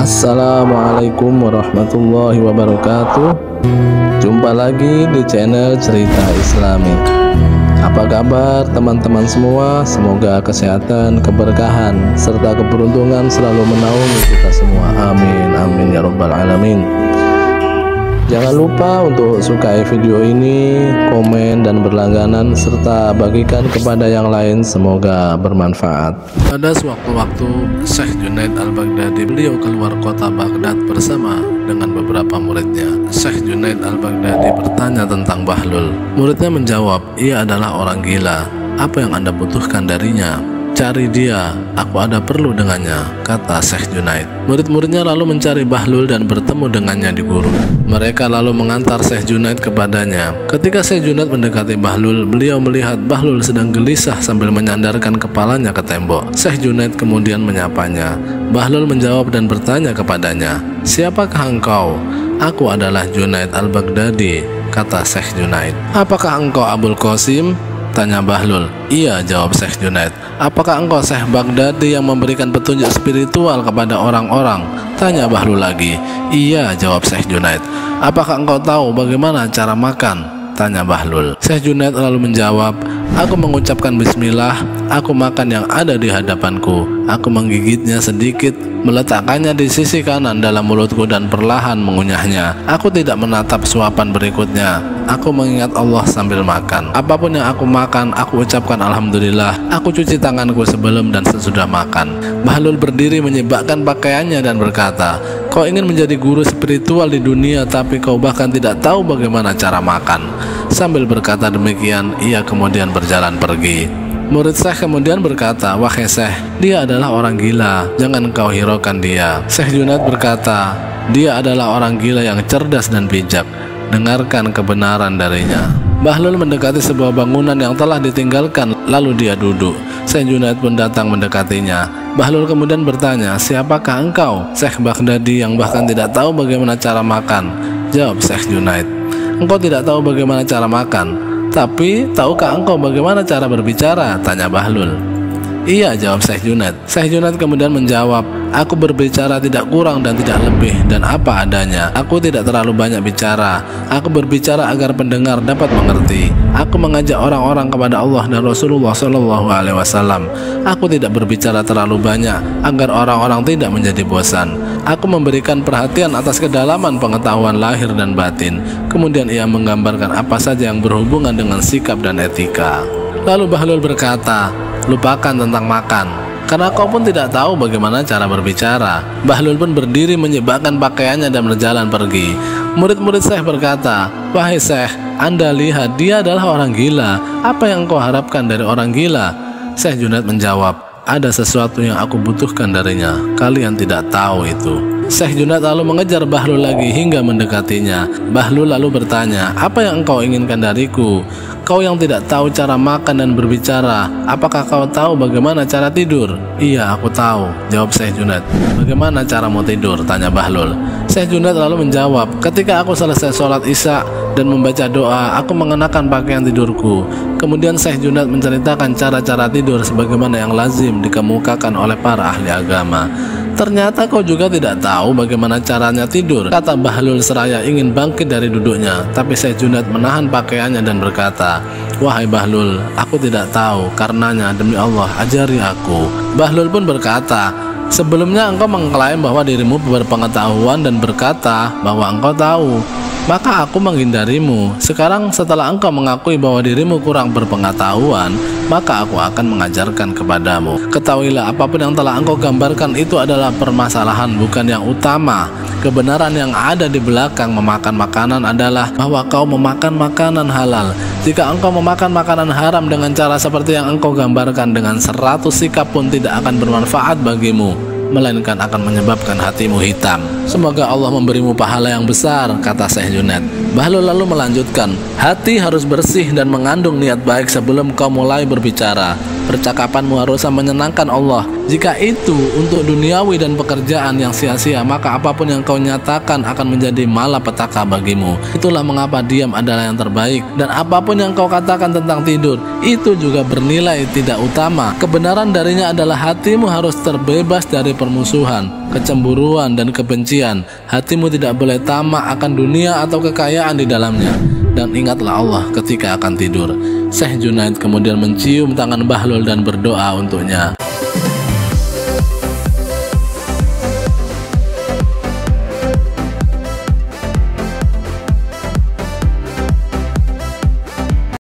Assalamualaikum warahmatullahi wabarakatuh. Jumpa lagi di channel Cerita Islami. Apa kabar teman-teman semua? Semoga kesehatan, keberkahan, serta keberuntungan selalu menaungi kita semua. Amin, amin ya rabbal alamin. Jangan lupa untuk sukai video ini, komen dan berlangganan, serta bagikan kepada yang lain, semoga bermanfaat. Pada sewaktu-waktu Syekh Junaid Al-Baghdadi beliau keluar kota Baghdad bersama dengan beberapa muridnya. Syekh Junaid Al-Baghdadi bertanya tentang Bahlul. Muridnya menjawab, ia adalah orang gila. Apa yang Anda butuhkan darinya? Cari dia, aku ada perlu dengannya, kata Syekh Junaid. Murid-muridnya lalu mencari Bahlul dan bertemu dengannya di gurun. Mereka lalu mengantar Syekh Junaid kepadanya. Ketika Syekh Junaid mendekati Bahlul, beliau melihat Bahlul sedang gelisah sambil menyandarkan kepalanya ke tembok. Syekh Junaid kemudian menyapanya. Bahlul menjawab dan bertanya kepadanya, siapakah engkau? Aku adalah Junaid Al-Baghdadi, kata Syekh Junaid. Apakah engkau Abul Qasim? Tanya Bahlul. Iya, jawab Syekh Junaid. Apakah engkau Syekh Baghdadi yang memberikan petunjuk spiritual kepada orang-orang? Tanya Bahlul lagi. Iya, jawab Syekh Junaid. Apakah engkau tahu bagaimana cara makan? Tanya Bahlul. Syekh Junaid lalu menjawab, aku mengucapkan bismillah, aku makan yang ada di hadapanku. Aku menggigitnya sedikit, meletakkannya di sisi kanan dalam mulutku dan perlahan mengunyahnya. Aku tidak menatap suapan berikutnya. Aku mengingat Allah sambil makan. Apapun yang aku makan, aku ucapkan alhamdulillah. Aku cuci tanganku sebelum dan sesudah makan. Bahlul berdiri menyibakkan pakaiannya dan berkata, kau ingin menjadi guru spiritual di dunia, tapi kau bahkan tidak tahu bagaimana cara makan. Sambil berkata demikian, ia kemudian berjalan pergi. Murid Syekh kemudian berkata, wahai Syekh, dia adalah orang gila, jangan kau hiraukan dia. Syekh Junaid berkata, dia adalah orang gila yang cerdas dan bijak, dengarkan kebenaran darinya. Bahlul mendekati sebuah bangunan yang telah ditinggalkan, lalu dia duduk. Syekh Junaid pun datang mendekatinya. Bahlul kemudian bertanya, siapakah engkau? Syekh Baghdadi yang bahkan tidak tahu bagaimana cara makan. Jawab Syekh Junaid, engkau tidak tahu bagaimana cara makan, tapi tahukah engkau bagaimana cara berbicara? Tanya Bahlul. Iya, jawab Syekh Junaid. Syekh Junaid kemudian menjawab, aku berbicara tidak kurang dan tidak lebih dan apa adanya. Aku tidak terlalu banyak bicara. Aku berbicara agar pendengar dapat mengerti. Aku mengajak orang-orang kepada Allah dan Rasulullah SAW. Aku tidak berbicara terlalu banyak agar orang-orang tidak menjadi bosan. Aku memberikan perhatian atas kedalaman pengetahuan lahir dan batin. Kemudian ia menggambarkan apa saja yang berhubungan dengan sikap dan etika. Lalu Bahlul berkata, lupakan tentang makan, karena kau pun tidak tahu bagaimana cara berbicara. Bahlul pun berdiri menyibakkan pakaiannya dan berjalan pergi. Murid-murid Syekh berkata, wahai Syekh, Anda lihat dia adalah orang gila. Apa yang kau harapkan dari orang gila? Syekh Junaid menjawab, ada sesuatu yang aku butuhkan darinya. Kalian tidak tahu itu. Syekh Junaid lalu mengejar Bahlul lagi hingga mendekatinya. Bahlul lalu bertanya, apa yang engkau inginkan dariku? Kau yang tidak tahu cara makan dan berbicara, apakah kau tahu bagaimana cara tidur? Iya, aku tahu, jawab Syekh Junaid. Bagaimana caramu tidur? Tanya Bahlul. Syekh Junaid lalu menjawab, ketika aku selesai sholat isya dan membaca doa, aku mengenakan pakaian tidurku. Kemudian Syekh Junaid menceritakan cara-cara tidur sebagaimana yang lazim dikemukakan oleh para ahli agama. Ternyata kau juga tidak tahu bagaimana caranya tidur, kata Bahlul seraya ingin bangkit dari duduknya. Tapi Syekh Junaid menahan pakaiannya dan berkata, wahai Bahlul, aku tidak tahu, karenanya demi Allah ajari aku. Bahlul pun berkata, sebelumnya engkau mengklaim bahwa dirimu berpengetahuan dan berkata bahwa engkau tahu, maka aku menghindarimu. Sekarang setelah engkau mengakui bahwa dirimu kurang berpengetahuan, maka aku akan mengajarkan kepadamu. Ketahuilah, apapun yang telah engkau gambarkan itu adalah permasalahan, bukan yang utama. Kebenaran yang ada di belakang memakan makanan adalah bahwa kau memakan makanan halal. Jika engkau memakan makanan haram dengan cara seperti yang engkau gambarkan, dengan 100 sikap pun tidak akan bermanfaat bagimu, melainkan akan menyebabkan hatimu hitam. Semoga Allah memberimu pahala yang besar, kata Syekh Junaid. Bahlul lalu melanjutkan, hati harus bersih dan mengandung niat baik sebelum kau mulai berbicara. Percakapanmu harusnya menyenangkan Allah. Jika itu untuk duniawi dan pekerjaan yang sia-sia, maka apapun yang kau nyatakan akan menjadi malapetaka bagimu. Itulah mengapa diam adalah yang terbaik. Dan apapun yang kau katakan tentang tidur, itu juga bernilai tidak utama. Kebenaran darinya adalah hatimu harus terbebas dari permusuhan, kecemburuan, dan kebencian. Hatimu tidak boleh tamak akan dunia atau kekayaan di dalamnya. Dan ingatlah Allah ketika akan tidur. Syekh Junaid kemudian mencium tangan Bahlul dan berdoa untuknya.